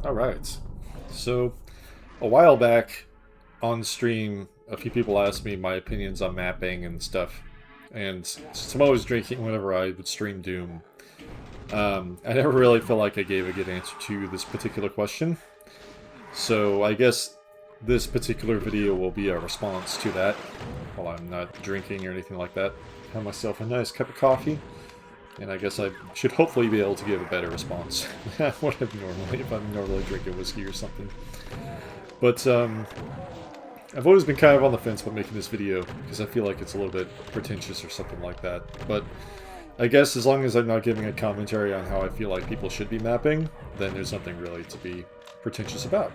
Alright, so a while back on stream, a few people asked me my opinions on mapping and stuff, and since I'm always drinking whenever I would stream Doom, I never really feel like I gave a good answer to this particular question. So I guess this particular video will be a response to that, while I'm not drinking or anything like that. Have myself a nice cup of coffee. And I guess I should hopefully be able to give a better response than what I've normally, if I'm normally drinking whiskey or something. But, I've always been kind of on the fence about making this video, because I feel like it's a little bit pretentious or something like that. But I guess as long as I'm not giving a commentary on how I feel like people should be mapping, then there's nothing really to be pretentious about.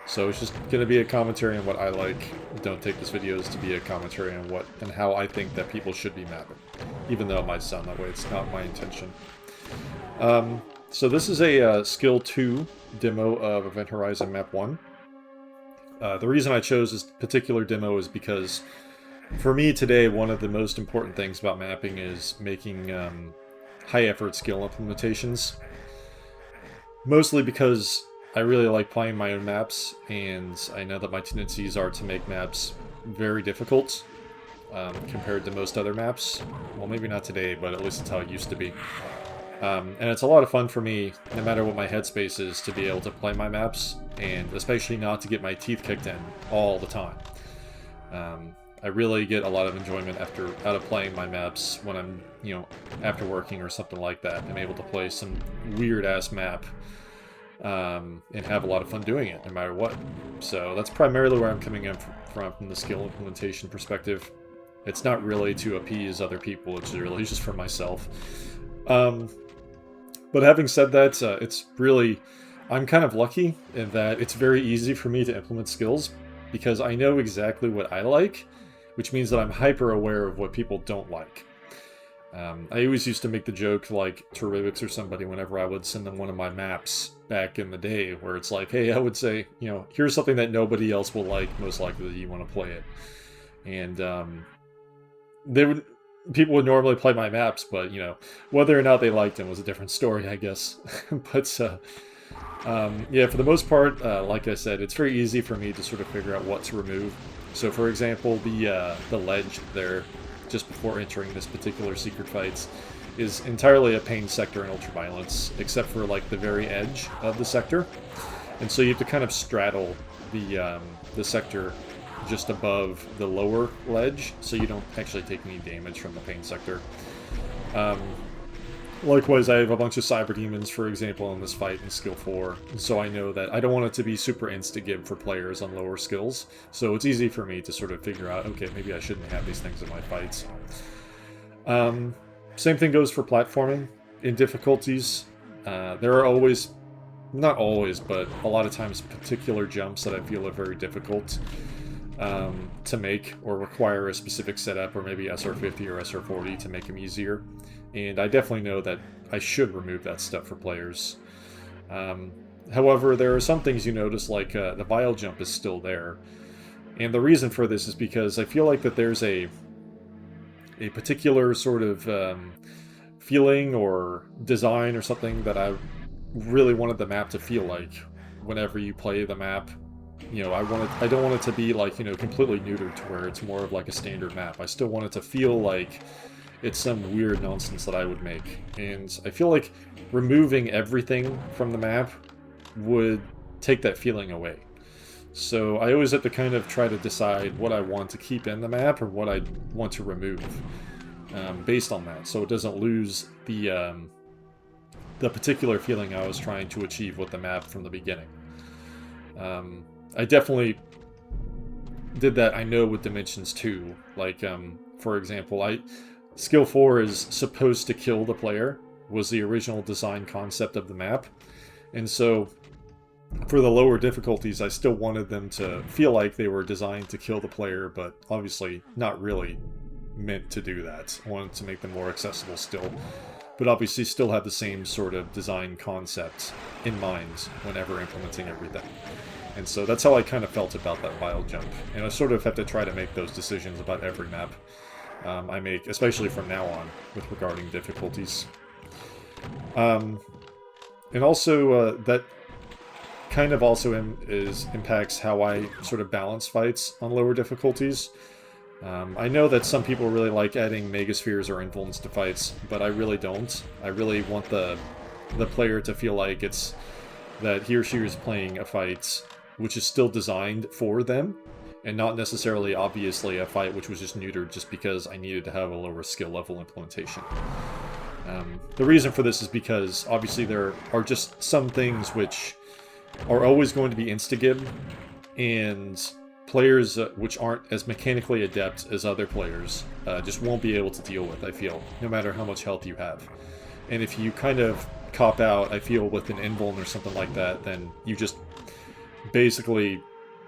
So it's just going to be a commentary on what I like. Don't take this video as to be a commentary on what and how I think that people should be mapping. Even though it might sound that way, it's not my intention. So this is a Skill 2 demo of Event Horizon Map 1. The reason I chose this particular demo is because, for me today, one of the most important things about mapping is making high-effort skill implementations. Mostly because I really like playing my own maps, and I know that my tendencies are to make maps very difficult compared to most other maps. Well, maybe not today, but at least it's how it used to be. And it's a lot of fun for me, no matter what my headspace is, to be able to play my maps, and especially not to get my teeth kicked in all the time. I really get a lot of enjoyment out of playing my maps when I'm, after working or something like that. I'm able to play some weird-ass map and have a lot of fun doing it, no matter what. So that's primarily where I'm coming in from the skill implementation perspective. It's not really to appease other people, it's really just for myself. But having said that, I'm kind of lucky in that it's very easy for me to implement skills, because I know exactly what I like, which means that I'm hyper aware of what people don't like. I always used to make the joke, like, to Rivix or somebody whenever I would send them one of my maps back in the day, where it's like, hey, I would say, here's something that nobody else will like, most likely that you want to play it. And, people would normally play my maps, but, whether or not they liked them was a different story, I guess. But, yeah, for the most part, like I said, it's very easy for me to sort of figure out what to remove. So, for example, the ledge there, just before entering this particular secret fight, is entirely a pain sector in Ultraviolence, except for, like, the very edge of the sector. And so you have to kind of straddle the sector just above the lower ledge, so you don't actually take any damage from the pain sector. Likewise, I have a bunch of Cyber Demons, for example, in this fight in Skill 4, so I know that I don't want it to be super insta-give for players on lower skills, so it's easy for me to sort of figure out, okay, maybe I shouldn't have these things in my fights. Same thing goes for platforming. In difficulties, there are always, not always, but a lot of times particular jumps that I feel are very difficult to make, or require a specific setup, or maybe SR50 or SR40 to make them easier. And I definitely know that I should remove that stuff for players. However, there are some things you notice, like the Vile Jump is still there. And the reason for this is because I feel like that there's a particular sort of feeling or design or something that I really wanted the map to feel like whenever you play the map. I don't want it to be like, completely neutered to where it's more of like a standard map. I still want it to feel like it's some weird nonsense that I would make. And I feel like removing everything from the map would take that feeling away. So I always have to kind of try to decide what I want to keep in the map or what I want to remove based on that, so it doesn't lose the particular feeling I was trying to achieve with the map from the beginning. I definitely did that, I know, with Dimensions 2. Like, for example, Skill 4 is supposed to kill the player, was the original design concept of the map. And so, for the lower difficulties, I still wanted them to feel like they were designed to kill the player, but obviously not really meant to do that. I wanted to make them more accessible still, but obviously still have the same sort of design concept in mind whenever implementing everything. And so that's how I kind of felt about that Vile Jump. And I sort of have to try to make those decisions about every map I make, especially from now on, with regarding difficulties. And also, that kind of also impacts how I sort of balance fights on lower difficulties. I know that some people really like adding Megaspheres or Invulns to fights, but I really don't. I really want the player to feel like it's that he or she is playing a fight which is still designed for them, and not necessarily obviously a fight which was just neutered just because I needed to have a lower skill level implementation. The reason for this is because obviously there are just some things which are always going to be insta-gib, and players which aren't as mechanically adept as other players just won't be able to deal with, I feel, no matter how much health you have. And if you kind of cop out, I feel, with an invuln or something like that, then you just basically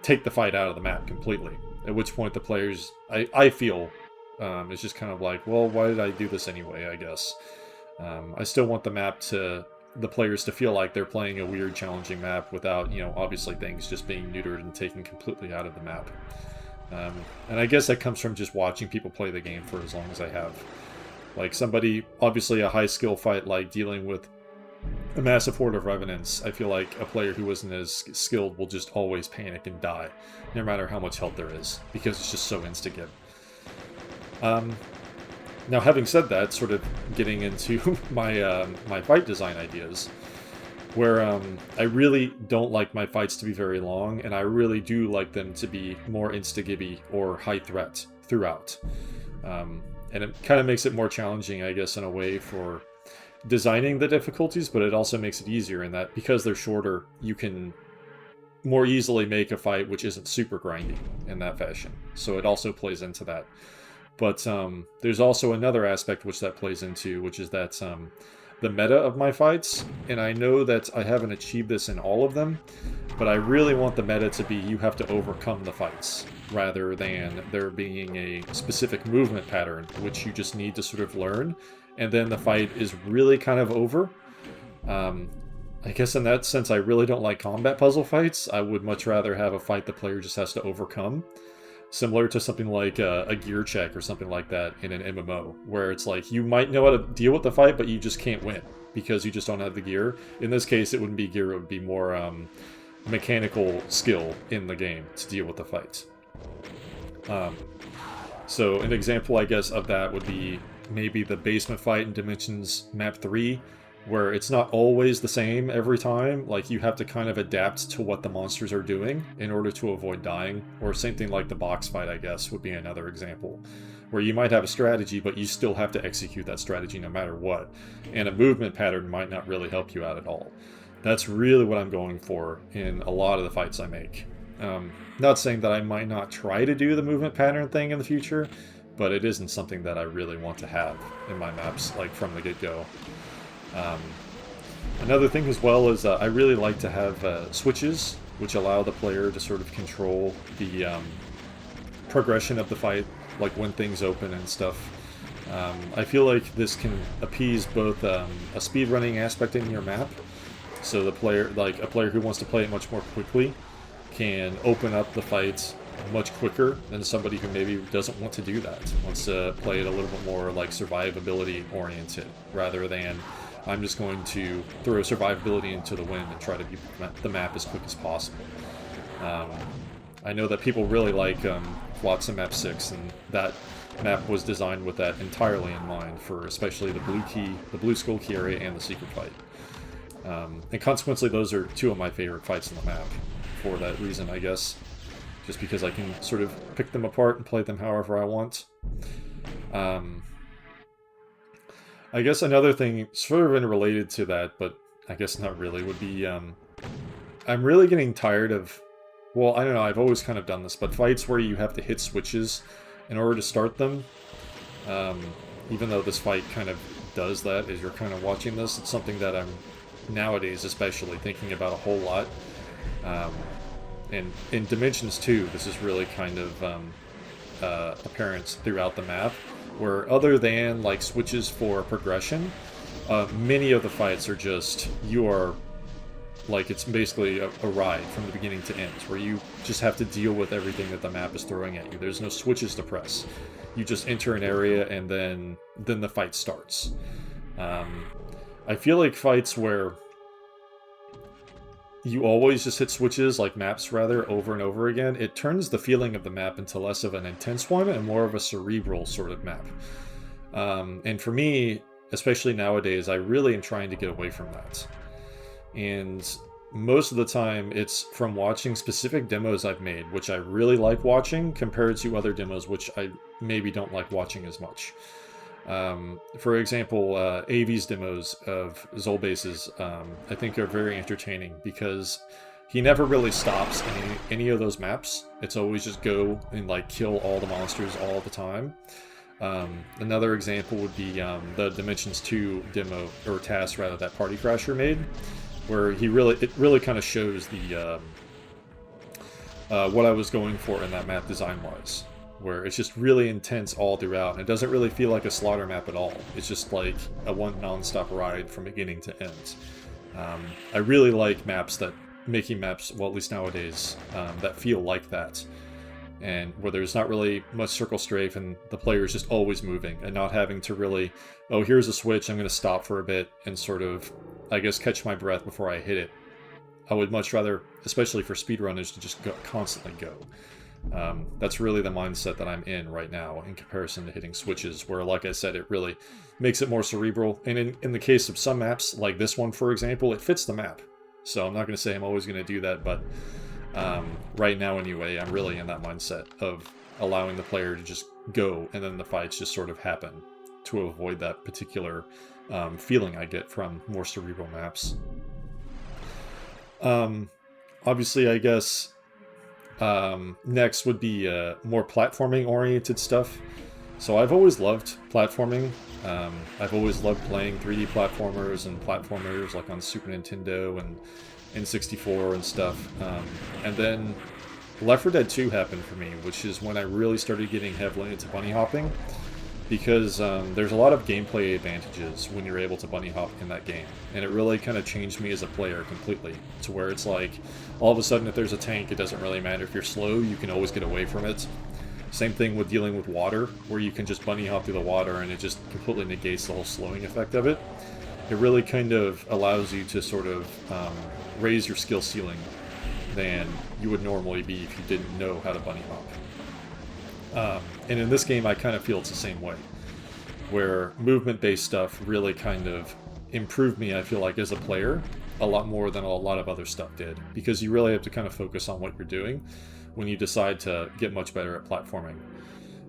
take the fight out of the map completely. At which point the players, I feel, is just kind of like, well, why did I do this anyway, I guess. I still want the players to feel like they're playing a weird, challenging map without, obviously things just being neutered and taken completely out of the map. And I guess that comes from just watching people play the game for as long as I have. Like somebody, obviously a high skill fight like dealing with a massive horde of revenants, I feel like a player who isn't as skilled will just always panic and die, no matter how much health there is, because it's just so insta-gib. Now, having said that, sort of getting into my my fight design ideas, where I really don't like my fights to be very long, and I really do like them to be more insta-gibby or high threat throughout. And it kind of makes it more challenging, I guess, in a way for designing the difficulties, but it also makes it easier in that because they're shorter, you can more easily make a fight which isn't super grindy in that fashion. So it also plays into that. But there's also another aspect which that plays into, which is that the meta of my fights, and I know that I haven't achieved this in all of them, but I really want the meta to be you have to overcome the fights, rather than there being a specific movement pattern which you just need to sort of learn, and then the fight is really kind of over. I guess in that sense I really don't like combat puzzle fights. I would much rather have a fight the player just has to overcome. Similar to something like a gear check or something like that in an MMO, where it's like you might know how to deal with the fight, but you just can't win because you just don't have the gear. In this case, it wouldn't be gear, it would be more mechanical skill in the game to deal with the fight. So an example, I guess, of that would be maybe the basement fight in Dimensions Map 3, where it's not always the same every time. Like, you have to kind of adapt to what the monsters are doing in order to avoid dying. Or same thing like the box fight, I guess, would be another example, where you might have a strategy, but you still have to execute that strategy no matter what. And a movement pattern might not really help you out at all. That's really what I'm going for in a lot of the fights I make. Not saying that I might not try to do the movement pattern thing in the future, but it isn't something that I really want to have in my maps, like, from the get-go. Another thing as well is I really like to have switches which allow the player to sort of control the progression of the fight, like when things open and stuff. I feel like this can appease both a speedrunning aspect in your map, so the player, like a player who wants to play it much more quickly, can open up the fights much quicker than somebody who maybe doesn't want to do that, wants to play it a little bit more like survivability oriented, rather than I'm just going to throw survivability into the wind and try to beat the map as quick as possible. I know that people really like Flotsam Map 6, and that map was designed with that entirely in mind, for especially the blue skull key area and the secret fight. And consequently, those are two of my favorite fights in the map, for that reason, I guess. Just because I can sort of pick them apart and play them however I want. I guess another thing, sort of unrelated to that, but I guess not really, would be, I'm really getting tired of, well, I don't know, I've always kind of done this, but fights where you have to hit switches in order to start them. Even though this fight kind of does that, as you're kind of watching this, it's something that I'm, nowadays especially, thinking about a whole lot. And in Dimensions 2, this is really kind of apparent throughout the map, where other than like switches for progression, many of the fights are just, you are, like, it's basically a ride from the beginning to end, where you just have to deal with everything that the map is throwing at you. There's no switches to press. You just enter an area and then the fight starts. I feel like fights where you always just hit switches, like maps rather, over and over again, it turns the feeling of the map into less of an intense one and more of a cerebral sort of map. And for me, especially nowadays, I really am trying to get away from that. And most of the time, it's from watching specific demos I've made, which I really like watching, compared to other demos which I maybe don't like watching as much. For example, AV's demos of Zolbase's, I think are very entertaining because he never really stops in any of those maps. It's always just go and like kill all the monsters all the time. Another example would be the Dimensions 2 demo, or task rather, that Party Crasher made, where it really kind of shows the what I was going for in that map design-wise. Where it's just really intense all throughout, and it doesn't really feel like a slaughter map at all. It's just like a one non-stop ride from beginning to end. I really like making maps, well, at least nowadays, that feel like that. And where there's not really much circle strafe and the player is just always moving and not having to really, oh, here's a switch, I'm going to stop for a bit and sort of, I guess, catch my breath before I hit it. I would much rather, especially for speedrunners, to just constantly go. That's really the mindset that I'm in right now in comparison to hitting switches, where, like I said, it really makes it more cerebral. And in the case of some maps, like this one, for example, it fits the map. So I'm not going to say I'm always going to do that, but right now anyway, I'm really in that mindset of allowing the player to just go, and then the fights just sort of happen to avoid that particular feeling I get from more cerebral maps. Obviously, I guess next would be more platforming-oriented stuff. So I've always loved platforming. I've always loved playing 3D platformers and platformers like on Super Nintendo and N64 and stuff. And then Left 4 Dead 2 happened for me, which is when I really started getting heavily into bunny hopping, because there's a lot of gameplay advantages when you're able to bunny hop in that game. And it really kind of changed me as a player completely, to where it's like, all of a sudden if there's a tank, it doesn't really matter if you're slow, you can always get away from it. Same thing with dealing with water, where you can just bunny hop through the water and it just completely negates the whole slowing effect of it. It really kind of allows you to sort of raise your skill ceiling than you would normally be if you didn't know how to bunny hop. And in this game, I kind of feel it's the same way, where movement-based stuff really kind of improved me, I feel like, as a player, a lot more than a lot of other stuff did, because you really have to kind of focus on what you're doing when you decide to get much better at platforming,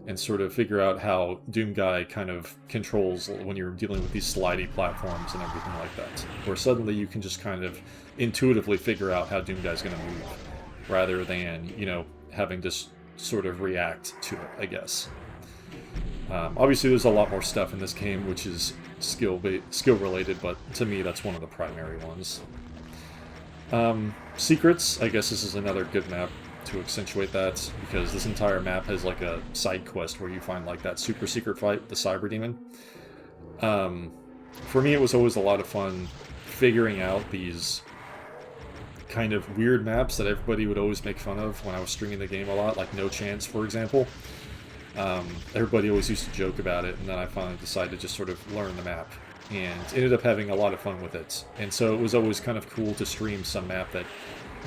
and sort of figure out how Doomguy kind of controls when you're dealing with these slidey platforms and everything like that, where suddenly you can just kind of intuitively figure out how Doomguy's going to move, rather than, you know, having to sort of react to it, I guess. Obviously, there's a lot more stuff in this game which is skill related, but to me, that's one of the primary ones. Secrets, I guess this is another good map to accentuate that, because this entire map has like a side quest where you find like that super secret fight with the Cyber Demon. For me, it was always a lot of fun figuring out these kind of weird maps that everybody would always make fun of when I was streaming the game a lot, like No Chance, for example. Everybody always used to joke about it, and then I finally decided to just sort of learn the map, and ended up having a lot of fun with it. And so it was always kind of cool to stream some map that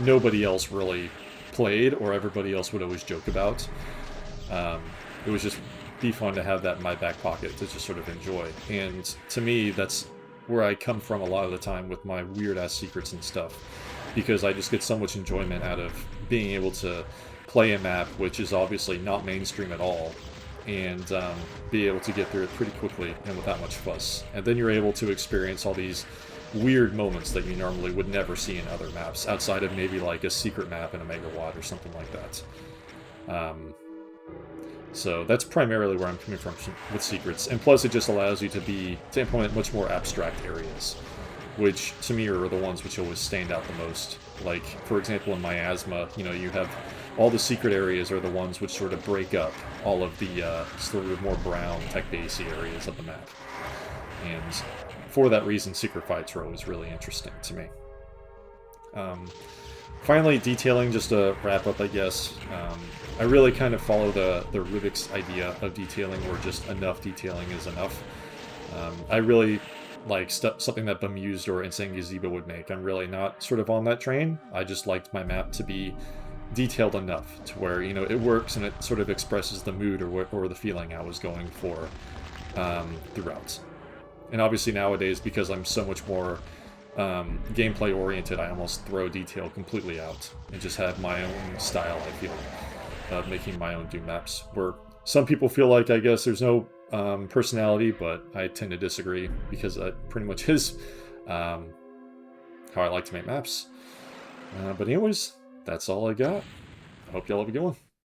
nobody else really played, or everybody else would always joke about. It was just be fun to have that in my back pocket to just sort of enjoy. And to me, that's where I come from a lot of the time with my weird-ass secrets and stuff, because I just get so much enjoyment out of being able to play a map which is obviously not mainstream at all, and be able to get through it pretty quickly and without much fuss. And then you're able to experience all these weird moments that you normally would never see in other maps, outside of maybe like a secret map in a megawatt or something like that. So that's primarily where I'm coming from with secrets, and plus it just allows you to implement much more abstract areas, which to me are the ones which always stand out the most. Like, for example, in Miasma, you know, you have all the secret areas are the ones which sort of break up all of the sort of more brown tech-based areas of the map. And for that reason, secret fights are always really interesting to me. Finally, detailing, just to wrap up, I guess. I really kind of follow the Rubik's idea of detailing, where just enough detailing is enough. I really like something that Bemused or Insane Gazebo would make. I'm really not sort of on that train. I just liked my map to be detailed enough to where, you know, it works and it sort of expresses the mood or the feeling I was going for throughout. And obviously nowadays, because I'm so much more gameplay oriented, I almost throw detail completely out and just have my own style, I feel, of making my own Doom maps. Where some people feel like, I guess, there's no personality, but I tend to disagree, because that pretty much is how I like to make maps. But anyways, that's all I got. I hope y'all have a good one.